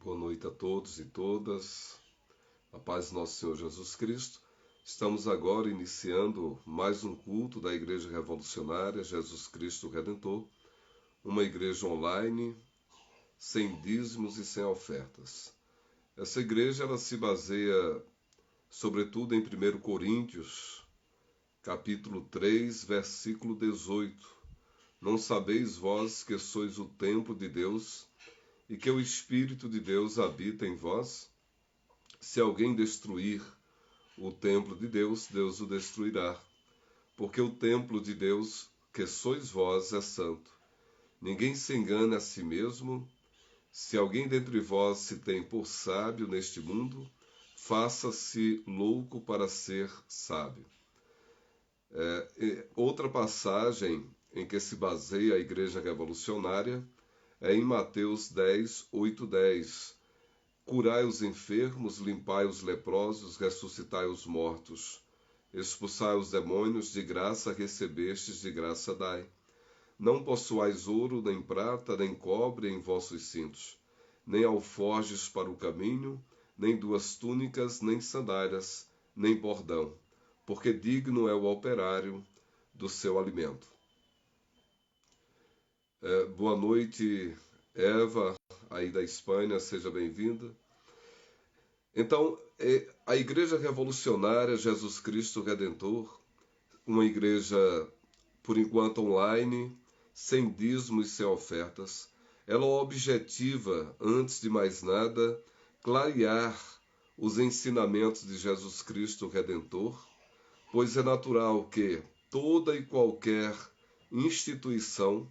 Boa noite a todos e todas, a paz do nosso Senhor Jesus Cristo. Estamos agora iniciando mais um culto da Igreja Revolucionária Jesus Cristo Redentor, uma igreja online, sem dízimos e sem ofertas. Essa igreja ela se baseia, sobretudo, em 1 Coríntios, capítulo 3, versículo 18. Não sabeis vós que sois o templo de Deus e que o Espírito de Deus habita em vós? Se alguém destruir o templo de Deus, Deus o destruirá, porque o templo de Deus, que sois vós, é santo. Ninguém se engane a si mesmo. Se alguém dentre vós se tem por sábio neste mundo, faça-se louco para ser sábio. Outra passagem em que se baseia a Igreja Revolucionária é em Mateus 10, 8, 10. Curai os enfermos, limpai os leprosos, ressuscitai os mortos. Expulsai os demônios, de graça recebestes, de graça dai. Não possuais ouro, nem prata, nem cobre em vossos cintos, nem alforjes para o caminho, nem 2 túnicas, nem sandálias, nem bordão, porque digno é o operário do seu alimento. Boa noite, Eva, aí da Espanha, seja bem-vinda. Então, a Igreja Revolucionária Jesus Cristo Redentor, uma igreja, por enquanto, online, sem dízimos e sem ofertas, ela objetiva, antes de mais nada, clarear os ensinamentos de Jesus Cristo Redentor, pois é natural que toda e qualquer instituição,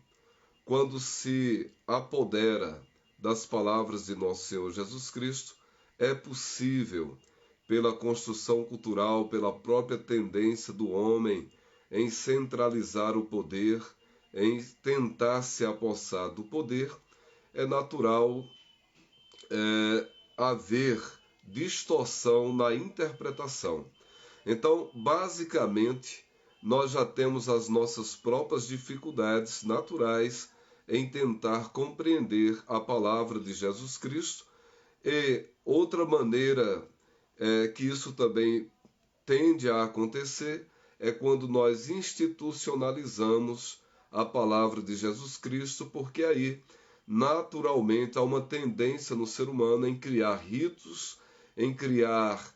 quando se apodera das palavras de nosso Senhor Jesus Cristo, é possível, pela construção cultural, pela própria tendência do homem em centralizar o poder, em tentar se apossar do poder, é natural haver distorção na interpretação. Então, basicamente, nós já temos as nossas próprias dificuldades naturais em tentar compreender a palavra de Jesus Cristo. E outra maneira que isso também tende a acontecer é quando nós institucionalizamos a palavra de Jesus Cristo, porque aí, naturalmente, há uma tendência no ser humano em criar ritos, em criar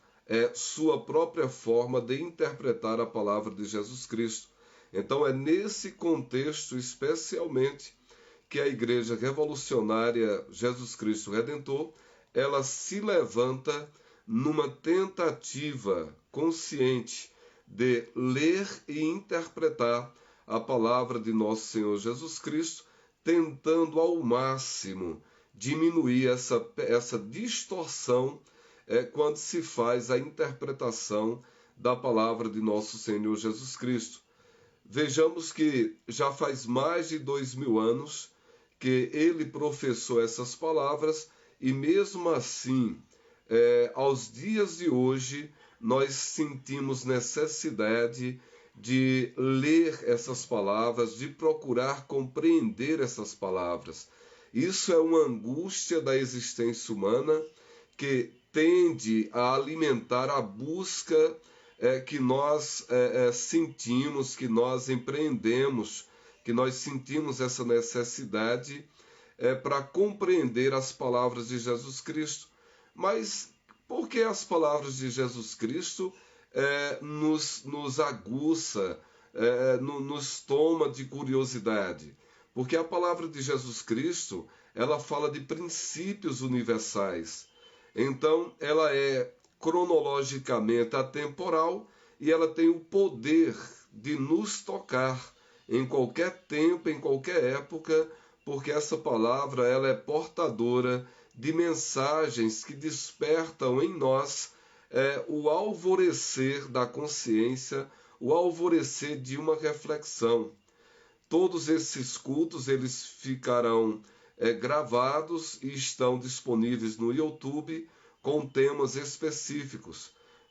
sua própria forma de interpretar a palavra de Jesus Cristo. Então é nesse contexto, especialmente, que a Igreja Revolucionária Jesus Cristo Redentor, ela se levanta numa tentativa consciente de ler e interpretar a palavra de nosso Senhor Jesus Cristo, tentando ao máximo diminuir essa distorção quando se faz a interpretação da palavra de nosso Senhor Jesus Cristo. Vejamos que já faz mais de 2000 anos que ele professou essas palavras e mesmo assim, aos dias de hoje, nós sentimos necessidade de ler essas palavras, de procurar compreender essas palavras. Isso é uma angústia da existência humana que tende a alimentar a busca que nós sentimos, que nós empreendemos, que nós sentimos essa necessidade para compreender as palavras de Jesus Cristo. Mas por que as palavras de Jesus Cristo nos aguça, nos toma de curiosidade? Porque a palavra de Jesus Cristo, ela fala de princípios universais. Então, ela é cronologicamente atemporal e ela tem o poder de nos tocar em qualquer tempo, em qualquer época, porque essa palavra ela é portadora de mensagens que despertam em nós o alvorecer da consciência, o alvorecer de uma reflexão. Todos esses cultos eles ficarão gravados e estão disponíveis no YouTube com temas específicos.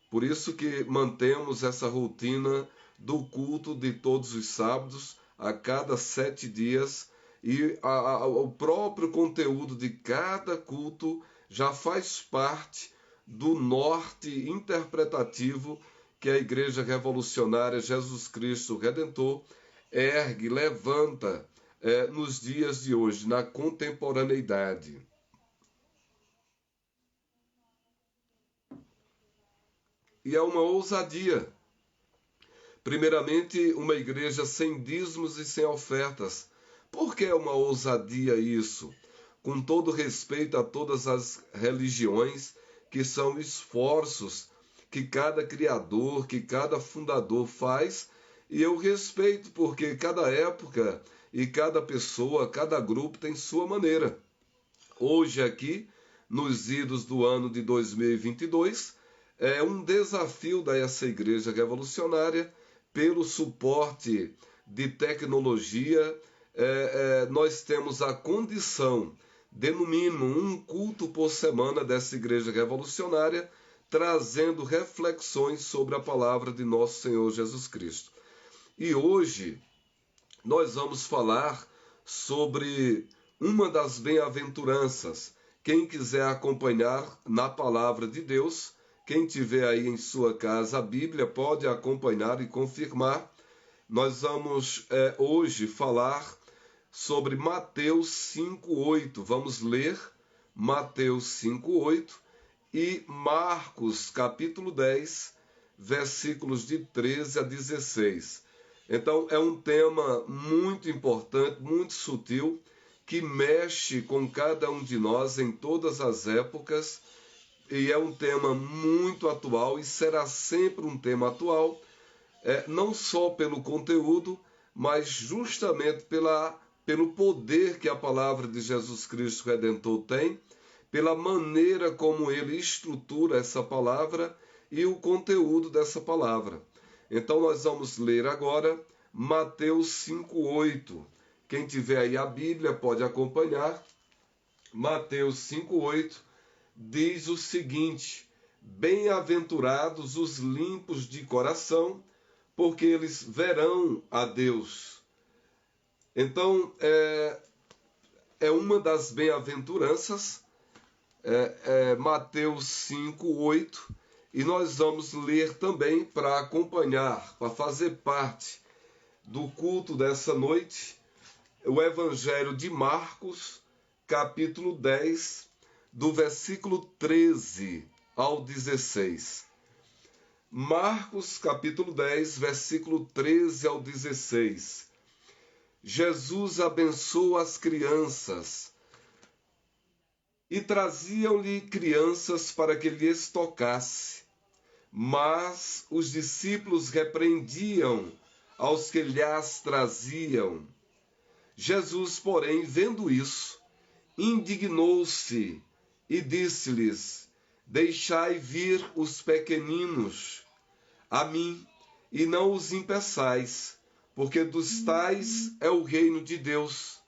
Por isso que mantemos essa rotina do culto de todos os sábados, a cada 7 dias, e o próprio conteúdo de cada culto já faz parte do norte interpretativo que a Igreja Revolucionária Jesus Cristo Redentor ergue, levanta nos dias de hoje, na contemporaneidade. E é uma ousadia. Primeiramente, uma igreja sem dízimos e sem ofertas. Por que é uma ousadia isso? Com todo respeito a todas as religiões, que são esforços que cada criador, que cada fundador faz, e eu respeito, porque cada época e cada pessoa, cada grupo tem sua maneira. Hoje aqui, nos idos do ano de 2022, é um desafio dessa Igreja Revolucionária, pelo suporte de tecnologia, nós temos a condição de, no mínimo, um culto por semana dessa Igreja Revolucionária, trazendo reflexões sobre a palavra de nosso Senhor Jesus Cristo. E hoje nós vamos falar sobre uma das bem-aventuranças. Quem quiser acompanhar na palavra de Deus, quem tiver aí em sua casa a Bíblia, pode acompanhar e confirmar. Nós vamos hoje falar sobre Mateus 5:8. Vamos ler Mateus 5:8 e Marcos capítulo 10, versículos de 13 a 16. Então é um tema muito importante, muito sutil, que mexe com cada um de nós em todas as épocas, e é um tema muito atual e será sempre um tema atual, não só pelo conteúdo, mas justamente pelo poder que a palavra de Jesus Cristo Redentor tem, pela maneira como ele estrutura essa palavra e o conteúdo dessa palavra. Então nós vamos ler agora Mateus 5:8. Quem tiver aí a Bíblia pode acompanhar. Mateus 5:8 diz o seguinte: bem-aventurados os limpos de coração, porque eles verão a Deus. Então, é uma das bem-aventuranças, Mateus 5:8, e nós vamos ler também para acompanhar, para fazer parte do culto dessa noite, o Evangelho de Marcos, capítulo 10, do versículo 13 ao 16. Marcos, capítulo 10, versículo 13 ao 16. Jesus abençoa as crianças, e traziam-lhe crianças para que lhes tocasse. Mas os discípulos repreendiam aos que lhas traziam. Jesus, porém, vendo isso, indignou-se e disse-lhes: deixai vir os pequeninos a mim, e não os impeçais, porque dos tais é o reino de Deus.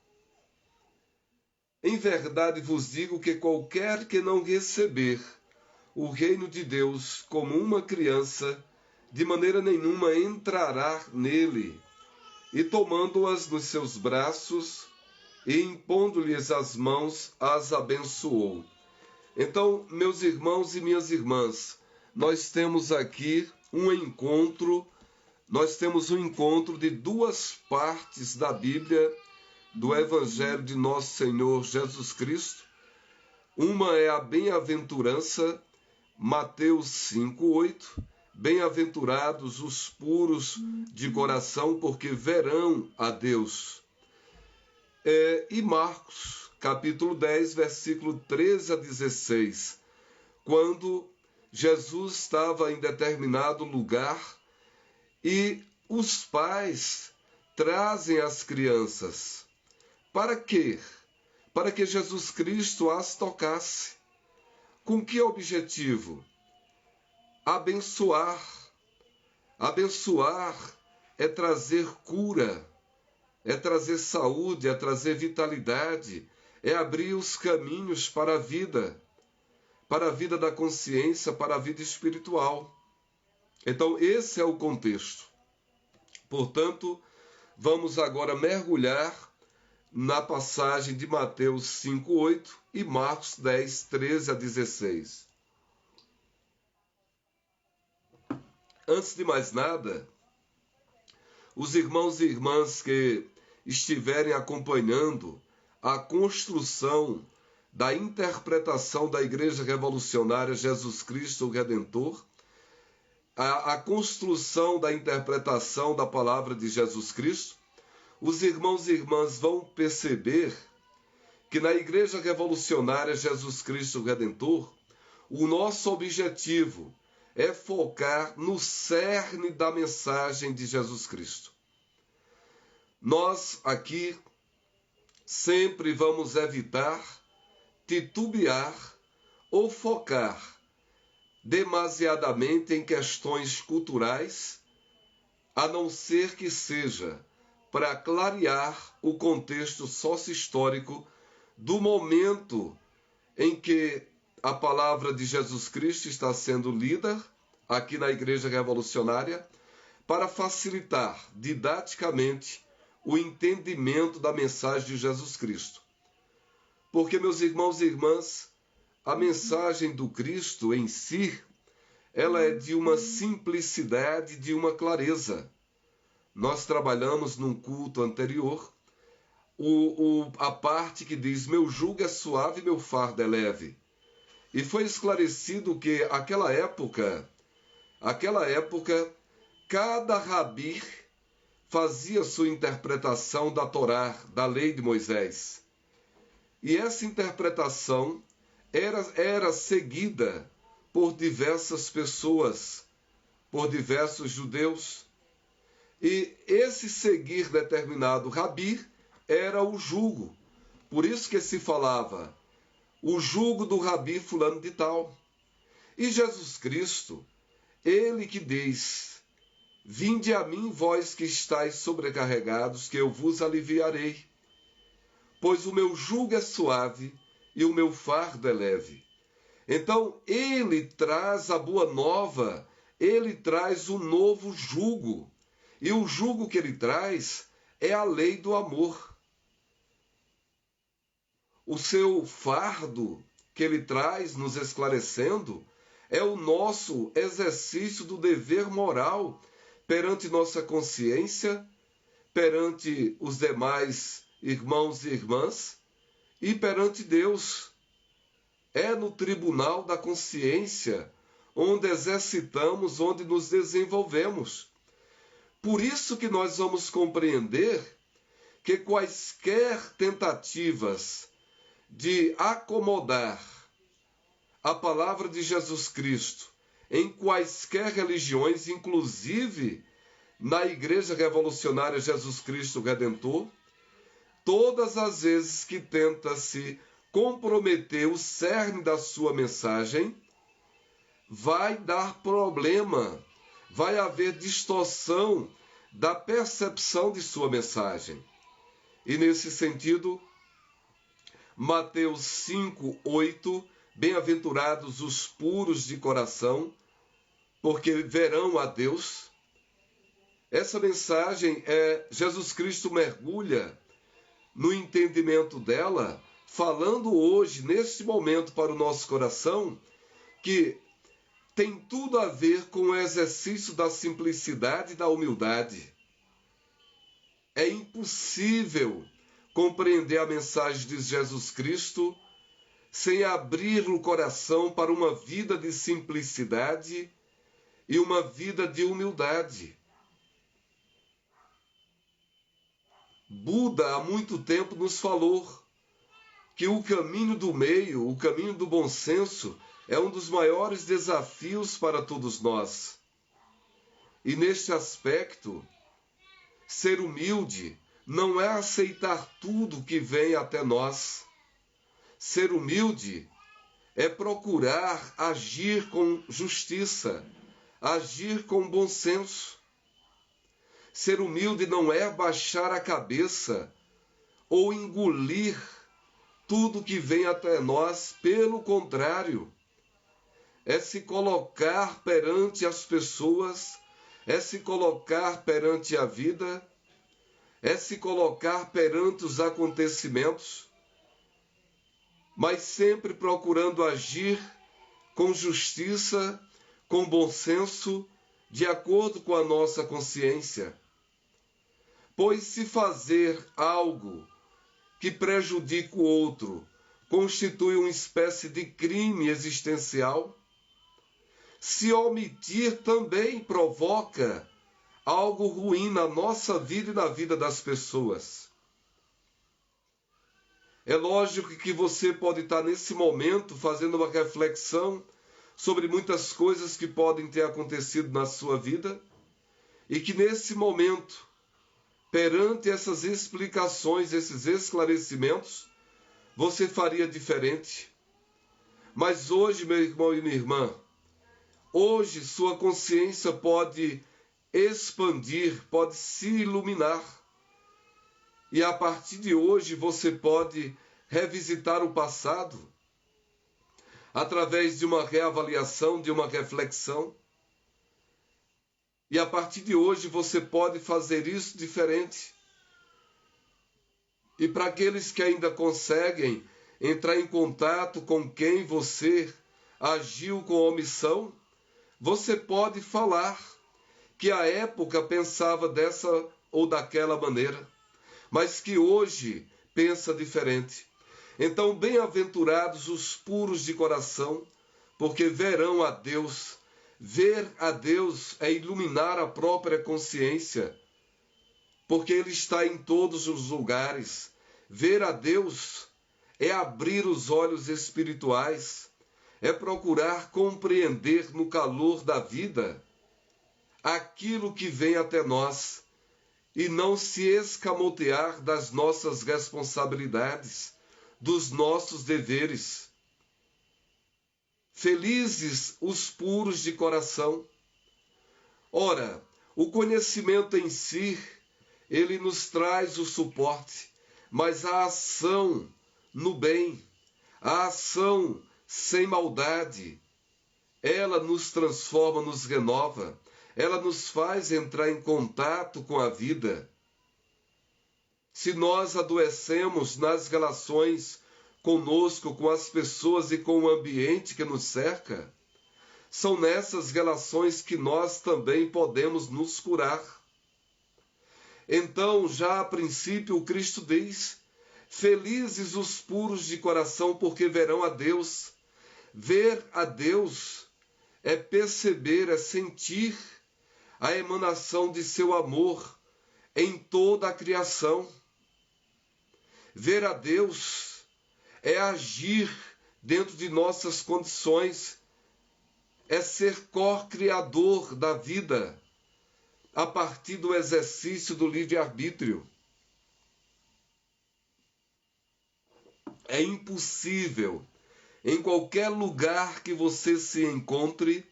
Em verdade vos digo que qualquer que não receber o reino de Deus como uma criança, de maneira nenhuma entrará nele. E tomando-as nos seus braços e impondo-lhes as mãos, as abençoou. Então, meus irmãos e minhas irmãs, nós temos aqui um encontro de duas partes da Bíblia, do Evangelho de nosso Senhor Jesus Cristo. Uma é a bem-aventurança, Mateus 5:8, bem-aventurados os puros de coração, porque verão a Deus. E Marcos, capítulo 10, versículo 13 a 16, quando Jesus estava em determinado lugar e os pais trazem as crianças. Para quê? para que Jesus Cristo as tocasse. Com que objetivo? Abençoar. Abençoar é trazer cura, é trazer saúde, é trazer vitalidade, é abrir os caminhos para a vida da consciência, para a vida espiritual. Então, esse é o contexto. Portanto, vamos agora mergulhar na passagem de Mateus 5:8 e Marcos 10:13-16. Antes de mais nada, os irmãos e irmãs que estiverem acompanhando a construção da interpretação da Igreja Revolucionária Jesus Cristo o Redentor, a construção da interpretação da palavra de Jesus Cristo, os irmãos e irmãs vão perceber que na Igreja Revolucionária Jesus Cristo o Redentor, o nosso objetivo é focar no cerne da mensagem de Jesus Cristo. Nós aqui sempre vamos evitar titubear ou focar demasiadamente em questões culturais, a não ser que seja para clarear o contexto sócio-histórico do momento em que a palavra de Jesus Cristo está sendo lida aqui na Igreja Revolucionária, para facilitar didaticamente o entendimento da mensagem de Jesus Cristo. Porque, meus irmãos e irmãs, a mensagem do Cristo em si, ela é de uma simplicidade, de uma clareza. Nós trabalhamos num culto anterior a parte que diz: meu jugo é suave, meu fardo é leve. E foi esclarecido que aquela época, cada rabi fazia sua interpretação da Torá, da lei de Moisés. E essa interpretação era seguida por diversas pessoas, por diversos judeus. E esse seguir determinado rabi era o jugo. Por isso que se falava o jugo do rabi fulano de tal. E Jesus Cristo, ele que diz: vinde a mim, vós que estáis sobrecarregados, que eu vos aliviarei. Pois o meu jugo é suave e o meu fardo é leve. Então, ele traz a boa nova, ele traz o novo jugo. E o jugo que ele traz é a lei do amor. O seu fardo que ele traz, nos esclarecendo, é o nosso exercício do dever moral perante nossa consciência, perante os demais irmãos e irmãs e perante Deus. É no tribunal da consciência onde exercitamos, onde nos desenvolvemos. Por isso que nós vamos compreender que quaisquer tentativas de acomodar a palavra de Jesus Cristo em quaisquer religiões, inclusive na Igreja Revolucionária Jesus Cristo Redentor, todas as vezes que tenta-se comprometer o cerne da sua mensagem, vai dar problema, vai haver distorção da percepção de sua mensagem. E nesse sentido, Mateus 5:8, bem-aventurados os puros de coração, porque verão a Deus. Essa mensagem Jesus Cristo mergulha no entendimento dela, falando hoje, neste momento, para o nosso coração, que tem tudo a ver com o exercício da simplicidade e da humildade. É impossível compreender a mensagem de Jesus Cristo sem abrir o coração para uma vida de simplicidade e uma vida de humildade. Buda, há muito tempo, nos falou que o caminho do meio, o caminho do bom senso, é um dos maiores desafios para todos nós. E neste aspecto, ser humilde não é aceitar tudo que vem até nós. Ser humilde é procurar agir com justiça, agir com bom senso. Ser humilde não é baixar a cabeça ou engolir tudo que vem até nós, pelo contrário, é se colocar perante as pessoas, é se colocar perante a vida, é se colocar perante os acontecimentos, mas sempre procurando agir com justiça, com bom senso, de acordo com a nossa consciência. Pois se fazer algo que prejudica o outro constitui uma espécie de crime existencial, se omitir também provoca algo ruim na nossa vida e na vida das pessoas. É lógico que você pode estar nesse momento fazendo uma reflexão sobre muitas coisas que podem ter acontecido na sua vida e que nesse momento, perante essas explicações, esses esclarecimentos, você faria diferente. Mas hoje, meu irmão e minha irmã, hoje sua consciência pode expandir, pode se iluminar. E a partir de hoje você pode revisitar o passado através de uma reavaliação, de uma reflexão. E a partir de hoje você pode fazer isso diferente. E para aqueles que ainda conseguem entrar em contato com quem você agiu com omissão, você pode falar que à época pensava dessa ou daquela maneira, mas que hoje pensa diferente. Então, bem-aventurados os puros de coração, porque verão a Deus. Ver a Deus é iluminar a própria consciência, porque Ele está em todos os lugares. Ver a Deus é abrir os olhos espirituais, é procurar compreender no calor da vida aquilo que vem até nós e não se escamotear das nossas responsabilidades, dos nossos deveres. Felizes os puros de coração. Ora, o conhecimento em si, ele nos traz o suporte, mas a ação no bem, a ação sem maldade, ela nos transforma, nos renova, ela nos faz entrar em contato com a vida. Se nós adoecemos nas relações conosco, com as pessoas e com o ambiente que nos cerca, são nessas relações que nós também podemos nos curar. Então, já a princípio, o Cristo diz: felizes os puros de coração, porque verão a Deus. Ver a Deus é perceber, é sentir a emanação de seu amor em toda a criação. Ver a Deus é agir dentro de nossas condições, é ser co-criador da vida a partir do exercício do livre-arbítrio. É impossível, em qualquer lugar que você se encontre,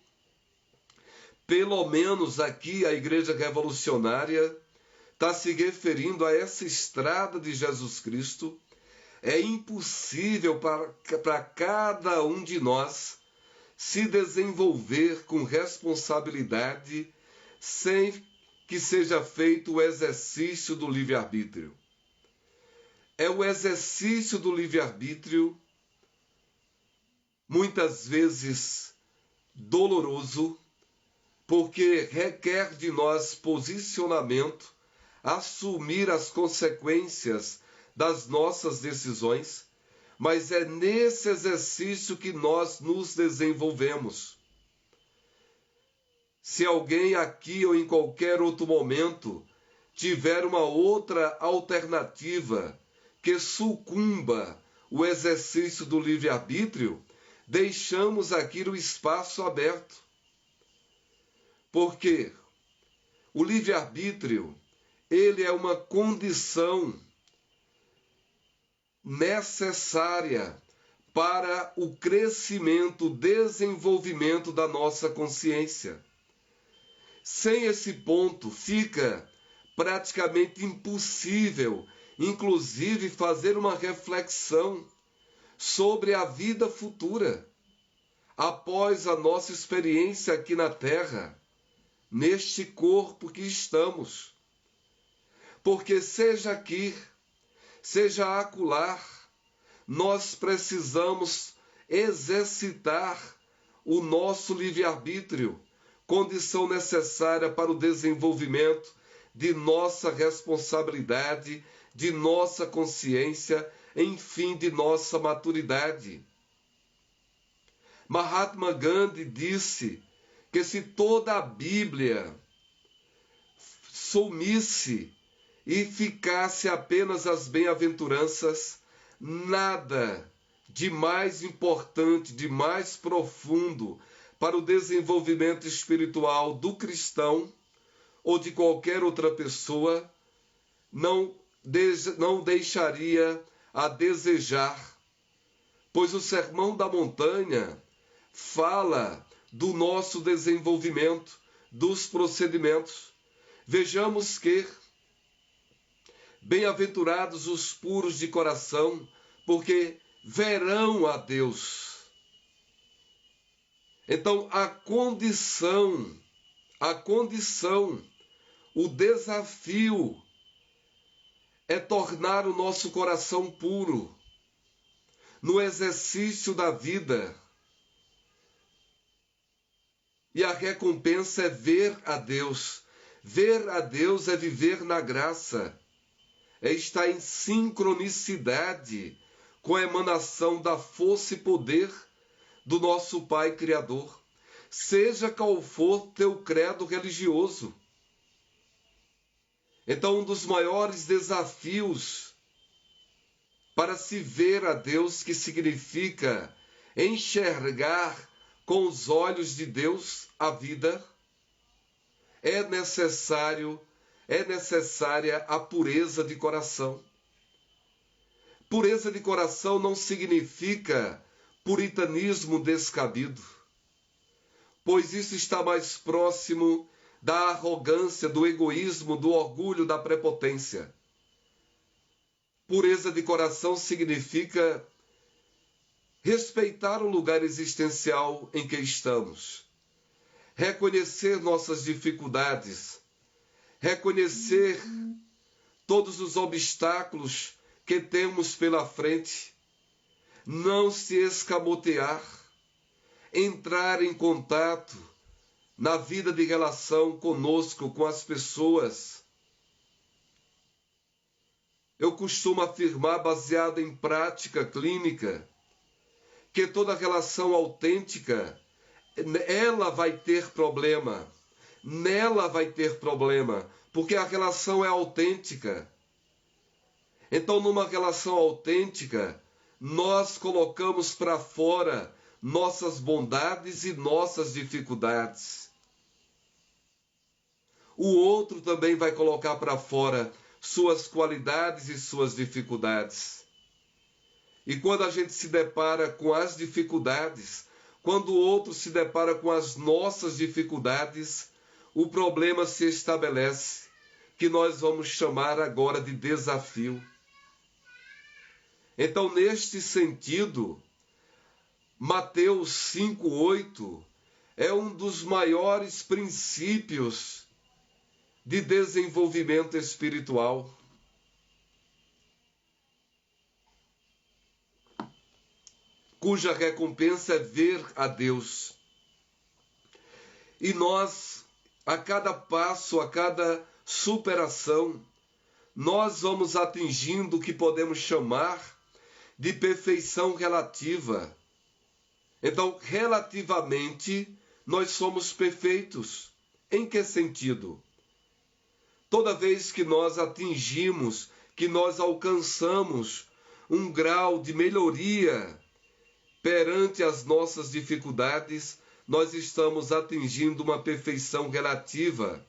pelo menos aqui a Igreja Revolucionária está se referindo a essa estrada de Jesus Cristo, é impossível para cada um de nós se desenvolver com responsabilidade sem que seja feito o exercício do livre-arbítrio. É o exercício do livre-arbítrio, muitas vezes doloroso, porque requer de nós posicionamento, assumir as consequências das nossas decisões, mas é nesse exercício que nós nos desenvolvemos. Se alguém aqui ou em qualquer outro momento tiver uma outra alternativa que sucumba o exercício do livre-arbítrio, deixamos aqui o espaço aberto. Porque o livre-arbítrio, ele é uma condição necessária para o crescimento, o desenvolvimento da nossa consciência. Sem esse ponto, fica praticamente impossível, inclusive, fazer uma reflexão sobre a vida futura, após a nossa experiência aqui na Terra, neste corpo que estamos. Porque seja aqui, seja acolá, nós precisamos exercitar o nosso livre-arbítrio, condição necessária para o desenvolvimento de nossa responsabilidade, de nossa consciência, enfim, de nossa maturidade. Mahatma Gandhi disse que se toda a Bíblia sumisse e ficasse apenas as bem-aventuranças, nada de mais importante, de mais profundo para o desenvolvimento espiritual do cristão ou de qualquer outra pessoa não deixaria a desejar, pois o Sermão da Montanha fala do nosso desenvolvimento, dos procedimentos. Vejamos que bem-aventurados os puros de coração, porque verão a Deus. Então, a condição, o desafio é tornar o nosso coração puro no exercício da vida. E a recompensa é ver a Deus. Ver a Deus é viver na graça, é estar em sincronicidade com a emanação da força e poder do nosso Pai Criador, seja qual for teu credo religioso. Então, um dos maiores desafios para se ver a Deus, que significa enxergar com os olhos de Deus a vida, é necessária a pureza de coração. Pureza de coração não significa puritanismo descabido, pois isso está mais próximo da arrogância, do egoísmo, do orgulho, da prepotência. Pureza de coração significa respeitar o lugar existencial em que estamos, reconhecer nossas dificuldades, reconhecer todos os obstáculos que temos pela frente, não se escamotear, entrar em contato na vida de relação conosco, com as pessoas. Eu costumo afirmar, baseado em prática clínica, que toda relação autêntica, ela vai ter problema, nela vai ter problema, porque a relação é autêntica. Então, numa relação autêntica, nós colocamos para fora nossas bondades e nossas dificuldades. O outro também vai colocar para fora suas qualidades e suas dificuldades. E quando a gente se depara com as dificuldades, quando o outro se depara com as nossas dificuldades, o problema se estabelece, que nós vamos chamar agora de desafio. Então, neste sentido, Mateus 5:8 é um dos maiores princípios de desenvolvimento espiritual. Cuja recompensa é ver a Deus. E nós, a cada passo, a cada superação, nós vamos atingindo o que podemos chamar de perfeição relativa. Então, relativamente, nós somos perfeitos. Em que sentido? Toda vez que nós atingimos, que nós alcançamos um grau de melhoria perante as nossas dificuldades, nós estamos atingindo uma perfeição relativa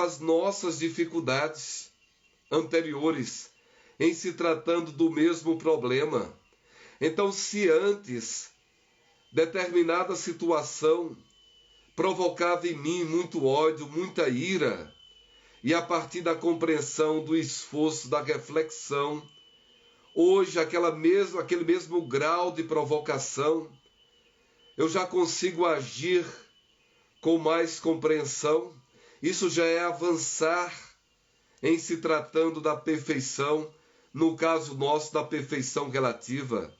às nossas dificuldades anteriores, em se tratando do mesmo problema. Então, se antes determinada situação provocava em mim muito ódio, muita ira, e a partir da compreensão, do esforço, da reflexão, hoje aquele mesmo grau de provocação, eu já consigo agir com mais compreensão. Isso já é avançar em se tratando da perfeição, no caso nosso, da perfeição relativa,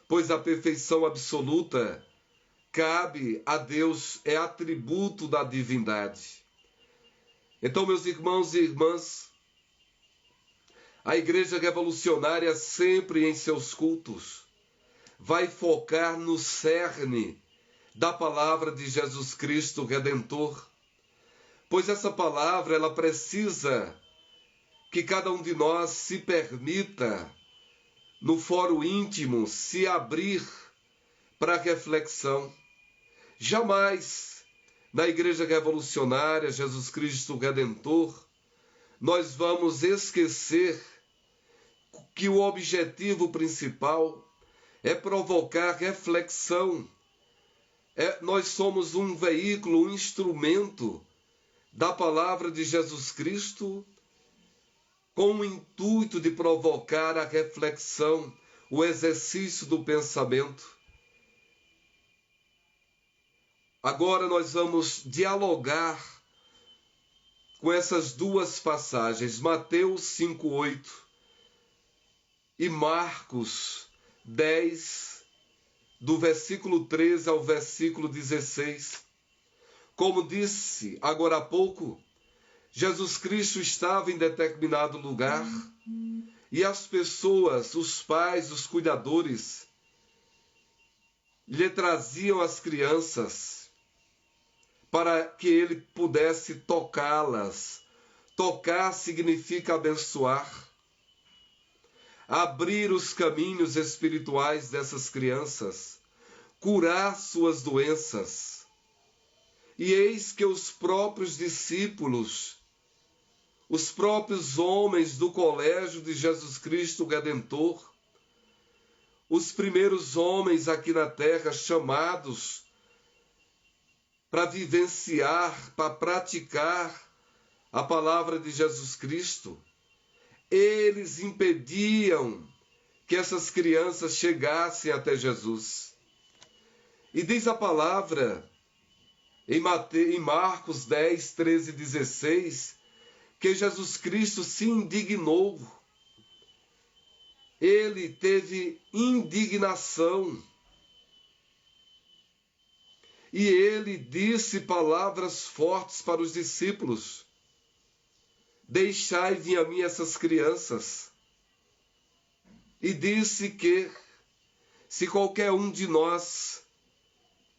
pois a perfeição absoluta cabe a Deus, é atributo da divindade. Então, meus irmãos e irmãs, a Igreja Revolucionária sempre em seus cultos vai focar no cerne da palavra de Jesus Cristo Redentor, pois essa palavra ela precisa que cada um de nós se permita, no fórum íntimo, se abrir para a reflexão. Jamais na Igreja Revolucionária, Jesus Cristo Redentor, nós vamos esquecer que o objetivo principal é provocar reflexão. Nós somos um veículo, um instrumento da palavra de Jesus Cristo com o intuito de provocar a reflexão, o exercício do pensamento. Agora nós vamos dialogar com essas duas passagens, Mateus 5:8 e Marcos 10, do versículo 13 ao versículo 16. Como disse agora há pouco, Jesus Cristo estava em determinado lugar e as pessoas, os pais, os cuidadores, lhe traziam as crianças para que ele pudesse tocá-las. Tocar significa abençoar, abrir os caminhos espirituais dessas crianças, curar suas doenças. E eis que os próprios discípulos, os próprios homens do colégio de Jesus Cristo Redentor, os primeiros homens aqui na terra chamados para vivenciar, para praticar a palavra de Jesus Cristo, eles impediam que essas crianças chegassem até Jesus. E diz a palavra em Marcos 10, 13 e 16, que Jesus Cristo se indignou. Ele teve indignação. E ele disse palavras fortes para os discípulos: deixai vir a mim essas crianças. E disse que se qualquer um de nós,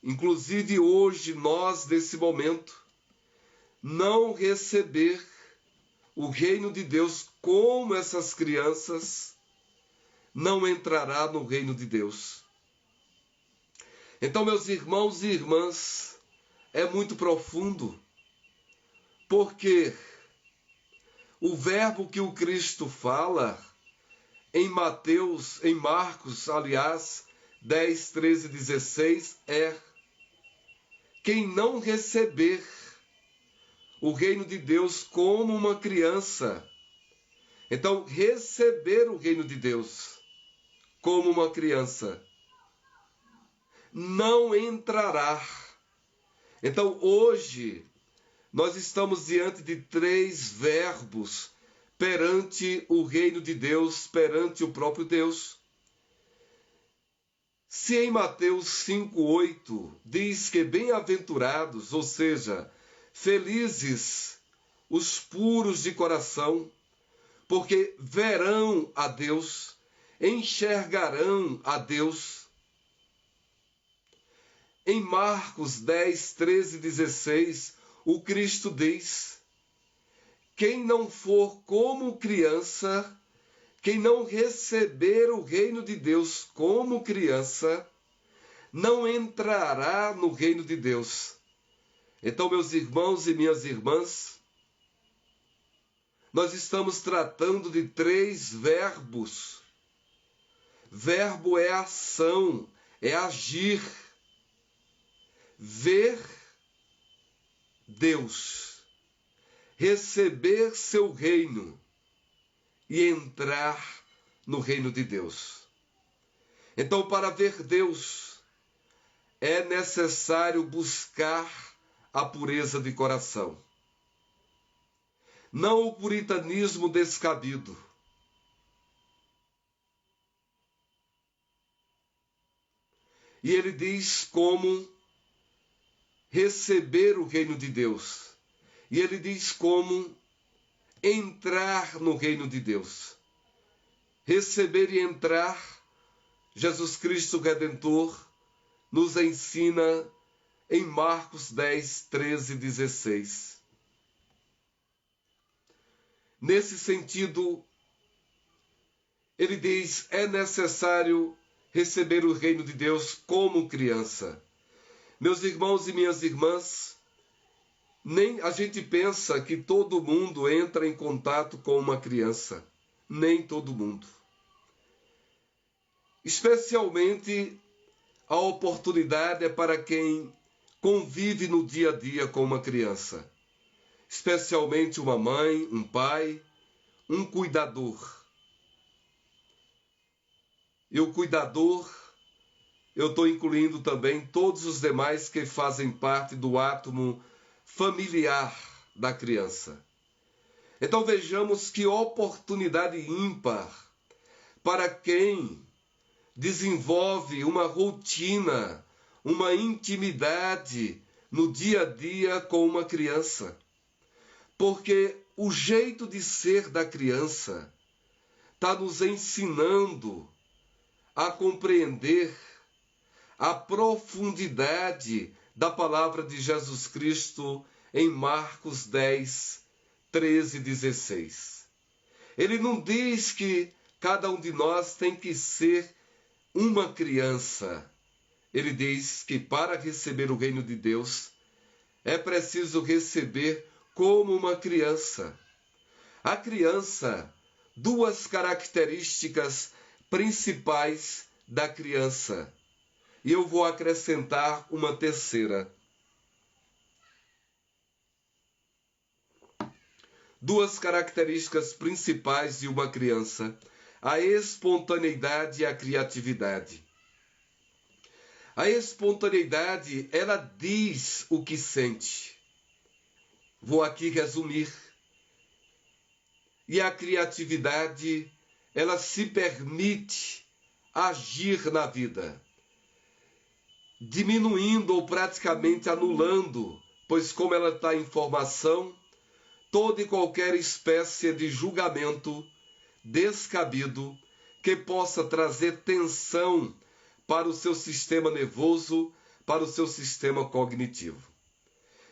inclusive hoje, nós desse momento, não receber o reino de Deus como essas crianças, não entrará no reino de Deus. Então, meus irmãos e irmãs, é muito profundo, porque o verbo que o Cristo fala em Marcos, 10, 13 e 16, é: quem não receber o reino de Deus como uma criança. Então, receber o reino de Deus como uma criança não entrará. Então, hoje, nós estamos diante de 3 verbos perante o reino de Deus, perante o próprio Deus. Se em Mateus 5:8 diz que bem-aventurados, ou seja, felizes os puros de coração, porque verão a Deus, enxergarão a Deus. Em Marcos 10, 13 e 16, o Cristo diz: quem não for como criança, quem não receber o reino de Deus como criança, não entrará no reino de Deus. Então, meus irmãos e minhas irmãs, nós estamos tratando de 3 verbos Verbo é ação, é agir. Ver Deus, receber seu reino e entrar no reino de Deus. Então, para ver Deus, é necessário buscar a pureza de coração. Não o puritanismo descabido. E ele diz como receber o reino de Deus. E ele diz como entrar no reino de Deus. Receber e entrar, Jesus Cristo Redentor nos ensina em Marcos 10, 13 e 16. Nesse sentido, ele diz, é necessário receber o reino de Deus como criança. Meus irmãos e minhas irmãs, nem a gente pensa que todo mundo entra em contato com uma criança. Nem todo mundo. Especialmente a oportunidade é para quem convive no dia a dia com uma criança. Especialmente uma mãe, um pai, um cuidador. E o cuidador, eu estou incluindo também todos os demais que fazem parte do átomo familiar da criança. Então vejamos que oportunidade ímpar para quem desenvolve uma rotina, uma intimidade no dia a dia com uma criança. Porque o jeito de ser da criança está nos ensinando a compreender a profundidade da palavra de Jesus Cristo em Marcos 10, 13 e 16. Ele não diz que cada um de nós tem que ser uma criança. Ele diz que para receber o reino de Deus é preciso receber como uma criança. A criança, duas características principais da criança. E eu vou acrescentar uma terceira. Duas características principais de uma criança: a espontaneidade e a criatividade. A espontaneidade, ela diz o que sente. Vou aqui resumir. E a criatividade, ela se permite agir na vida, diminuindo ou praticamente anulando, pois como ela está em formação, toda e qualquer espécie de julgamento descabido que possa trazer tensão para o seu sistema nervoso, para o seu sistema cognitivo.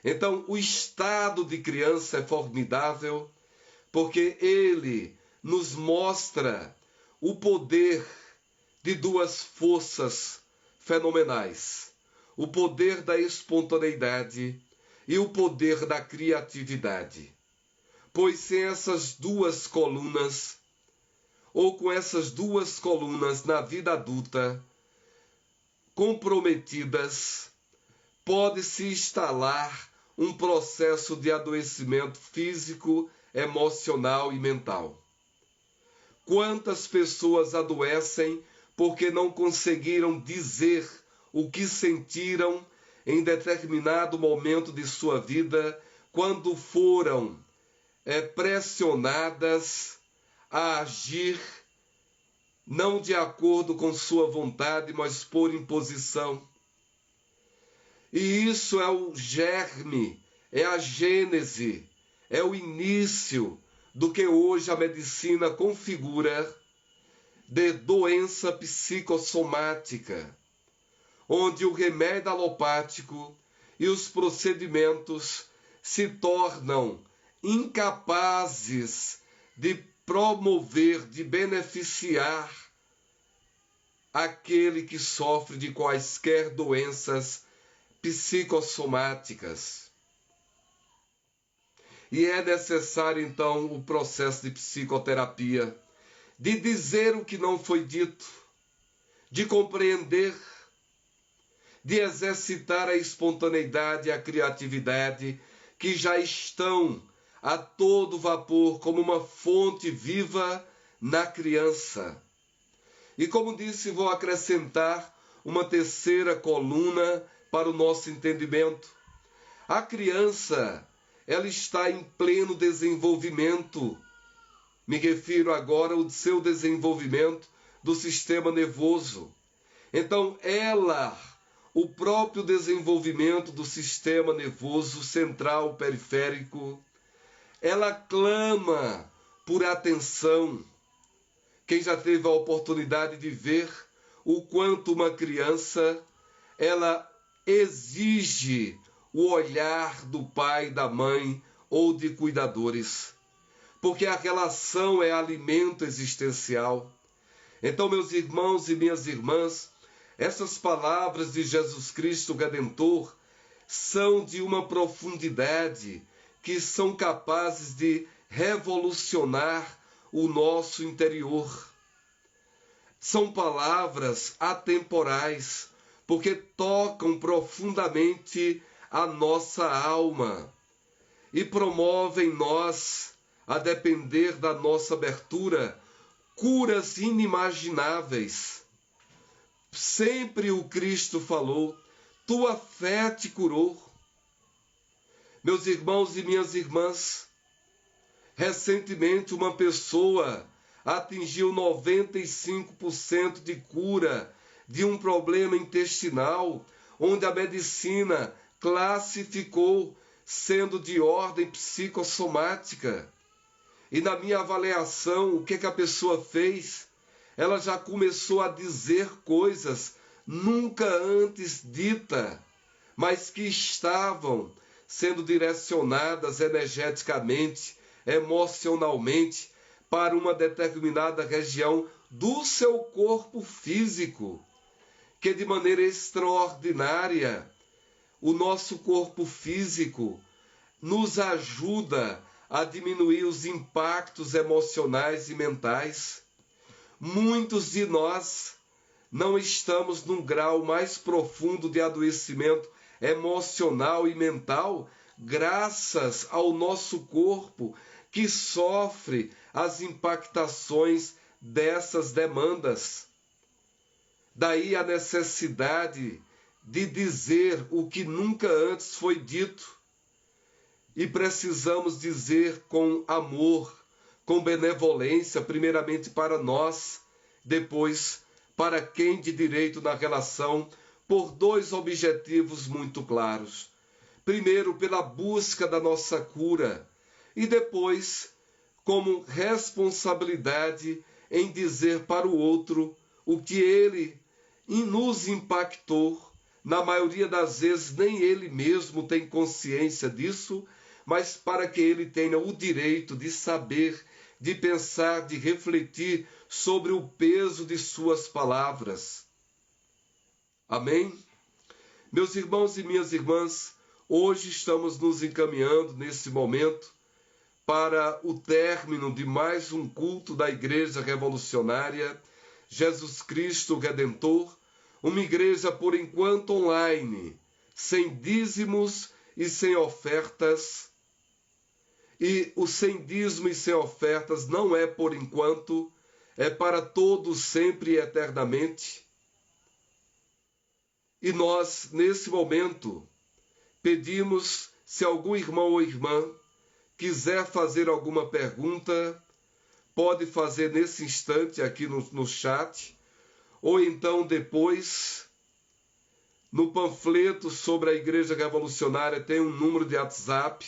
Então, o estado de criança é formidável, porque ele nos mostra o poder de duas forças fenomenais: o poder da espontaneidade e o poder da criatividade. Pois sem essas duas colunas, ou com essas duas colunas na vida adulta comprometidas, pode-se instalar um processo de adoecimento físico, emocional e mental. Quantas pessoas adoecem porque não conseguiram dizer o que sentiram em determinado momento de sua vida, quando foram pressionadas a agir não de acordo com sua vontade, mas por imposição. E isso é o germe, é a gênese, é o início do que hoje a medicina configura de doença psicossomática, onde o remédio alopático e os procedimentos se tornam incapazes de promover, de beneficiar aquele que sofre de quaisquer doenças psicossomáticas. E é necessário, então, o processo de psicoterapia, de dizer o que não foi dito, de compreender, de exercitar a espontaneidade e a criatividade que já estão a todo vapor como uma fonte viva na criança. E como disse, vou acrescentar uma terceira coluna para o nosso entendimento. A criança, ela está em pleno desenvolvimento. Me refiro agora ao seu desenvolvimento do sistema nervoso. Então, o próprio desenvolvimento do sistema nervoso central periférico, ela clama por atenção. Quem já teve a oportunidade de ver o quanto uma criança, ela exige o olhar do pai, da mãe ou de cuidadores, porque a relação é alimento existencial. Então, meus irmãos e minhas irmãs, essas palavras de Jesus Cristo Redentor são de uma profundidade que são capazes de revolucionar o nosso interior. São palavras atemporais, porque tocam profundamente a nossa alma e promovem em nós, a depender da nossa abertura, curas inimagináveis. Sempre o Cristo falou, tua fé te curou. Meus irmãos e minhas irmãs, recentemente uma pessoa atingiu 95% de cura de um problema intestinal, onde a medicina classificou sendo de ordem psicossomática. E na minha avaliação, o que a pessoa fez? Ela já começou a dizer coisas nunca antes ditas, mas que estavam sendo direcionadas energeticamente, emocionalmente, para uma determinada região do seu corpo físico, que de maneira extraordinária, o nosso corpo físico nos ajuda a diminuir os impactos emocionais e mentais. Muitos de nós não estamos num grau mais profundo de adoecimento emocional e mental, graças ao nosso corpo que sofre as impactações dessas demandas. Daí a necessidade de dizer o que nunca antes foi dito. E precisamos dizer com amor, com benevolência, primeiramente para nós, depois para quem de direito na relação, por dois objetivos muito claros. Primeiro, pela busca da nossa cura, e depois, como responsabilidade em dizer para o outro o que ele nos impactou. Na maioria das vezes, nem ele mesmo tem consciência disso, mas para que ele tenha o direito de saber, de pensar, de refletir sobre o peso de suas palavras. Amém? Meus irmãos e minhas irmãs, hoje estamos nos encaminhando nesse momento para o término de mais um culto da Igreja Revolucionária Jesus Cristo Redentor, uma igreja por enquanto online, sem dízimos e sem ofertas. E o sem dízimo e sem ofertas não é por enquanto, é para todos, sempre e eternamente. E nós, nesse momento, pedimos, se algum irmão ou irmã quiser fazer alguma pergunta, pode fazer nesse instante aqui no chat, ou então depois, no panfleto sobre a Igreja Revolucionária tem um número de WhatsApp.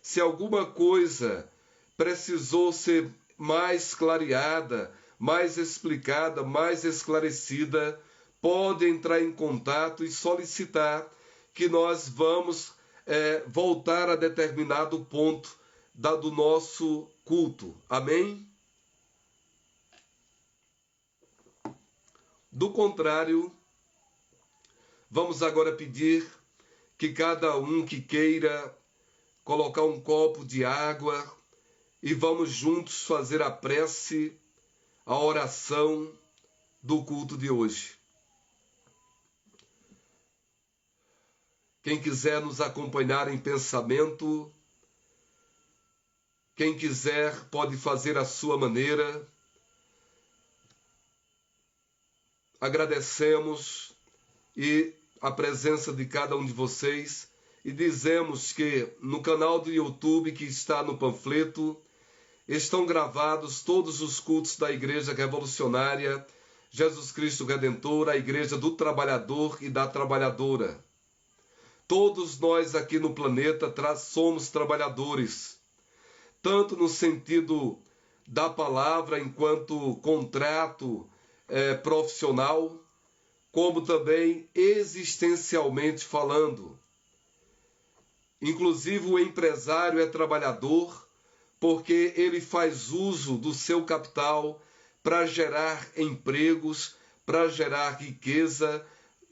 Se alguma coisa precisou ser mais clareada, mais explicada, mais esclarecida, pode entrar em contato e solicitar que nós vamos voltar a determinado ponto do nosso culto. Amém? Do contrário, vamos agora pedir que cada um que queira colocar um copo de água e vamos juntos fazer a prece, a oração do culto de hoje. Quem quiser nos acompanhar em pensamento, quem quiser pode fazer à sua maneira. Agradecemos a presença de cada um de vocês e dizemos que no canal do YouTube que está no panfleto estão gravados todos os cultos da Igreja Revolucionária Jesus Cristo Redentor, a Igreja do Trabalhador e da Trabalhadora. Todos nós aqui no planeta somos trabalhadores, tanto no sentido da palavra enquanto contrato profissional, como também existencialmente falando. Inclusive o empresário é trabalhador porque ele faz uso do seu capital para gerar empregos, para gerar riqueza,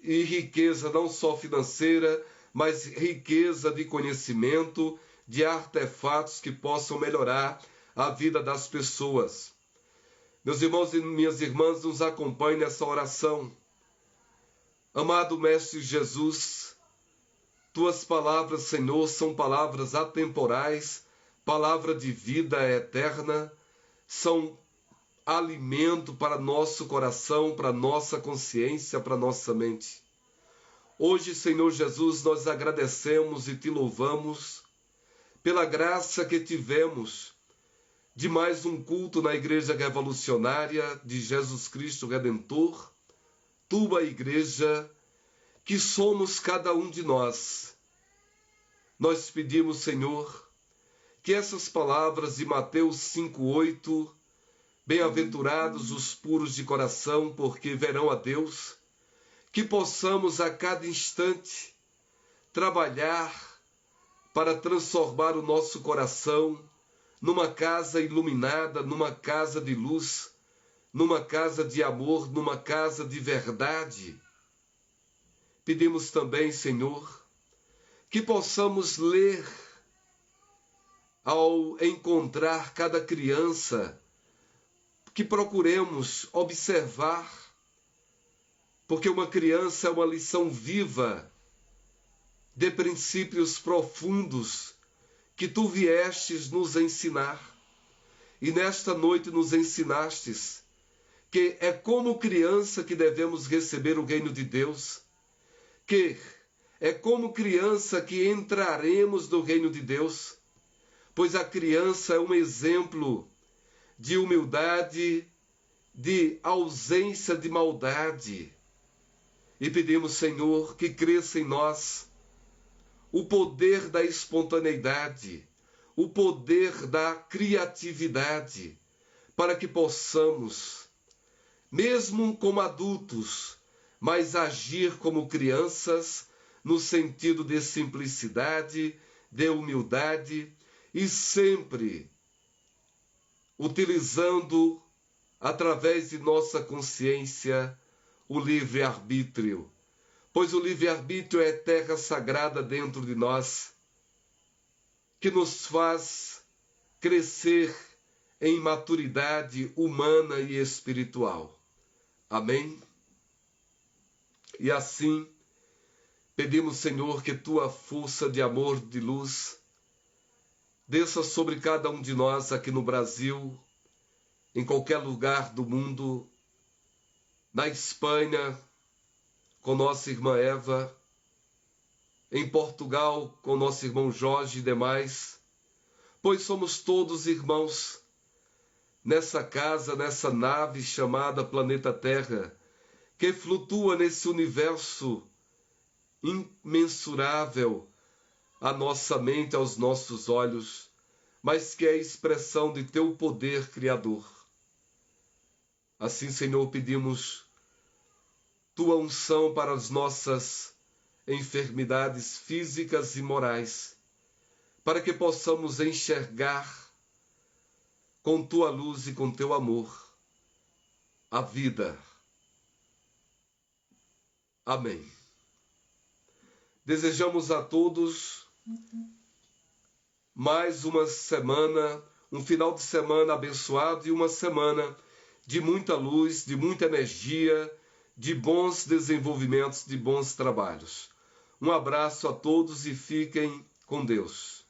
e riqueza não só financeira, mas riqueza de conhecimento, de artefatos que possam melhorar a vida das pessoas. Meus irmãos e minhas irmãs, nos acompanhem nessa oração. Amado Mestre Jesus, Tuas palavras, Senhor, são palavras atemporais, palavra de vida eterna, são alimento para nosso coração, para nossa consciência, para nossa mente. Hoje, Senhor Jesus, nós agradecemos e Te louvamos pela graça que tivemos de mais um culto na Igreja Revolucionária de Jesus Cristo Redentor, Tua Igreja, que somos cada um de nós. Nós pedimos, Senhor, que essas palavras de Mateus 5:8, bem-aventurados os puros de coração, porque verão a Deus, que possamos a cada instante trabalhar para transformar o nosso coração numa casa iluminada, numa casa de luz, numa casa de amor, numa casa de verdade. Pedimos também, Senhor, que possamos ler ao encontrar cada criança, que procuremos observar, porque uma criança é uma lição viva de princípios profundos que Tu viestes nos ensinar. E nesta noite nos ensinastes que é como criança que devemos receber o reino de Deus, que é como criança que entraremos no reino de Deus, pois a criança é um exemplo de humildade, de ausência de maldade. E pedimos, Senhor, que cresça em nós o poder da espontaneidade, o poder da criatividade, para que possamos, mesmo como adultos, mas agir como crianças, no sentido de simplicidade, de humildade, e sempre utilizando, através de nossa consciência, o livre-arbítrio. Pois o livre-arbítrio é terra sagrada dentro de nós, que nos faz crescer em maturidade humana e espiritual. Amém? E assim, pedimos, Senhor, que Tua força de amor, de luz, desça sobre cada um de nós aqui no Brasil, em qualquer lugar do mundo, na Espanha, com nossa irmã Eva, em Portugal, com nosso irmão Jorge e demais, pois somos todos irmãos nessa casa, nessa nave chamada Planeta Terra, que flutua nesse universo imensurável à nossa mente, aos nossos olhos, mas que é a expressão de Teu poder criador. Assim, Senhor, pedimos Tua unção para as nossas enfermidades físicas e morais, para que possamos enxergar com Tua luz e com Teu amor a vida. Amém. Desejamos a todos mais uma semana, um final de semana abençoado e uma semana de muita luz, de muita energia, de bons desenvolvimentos, de bons trabalhos. Um abraço a todos e fiquem com Deus.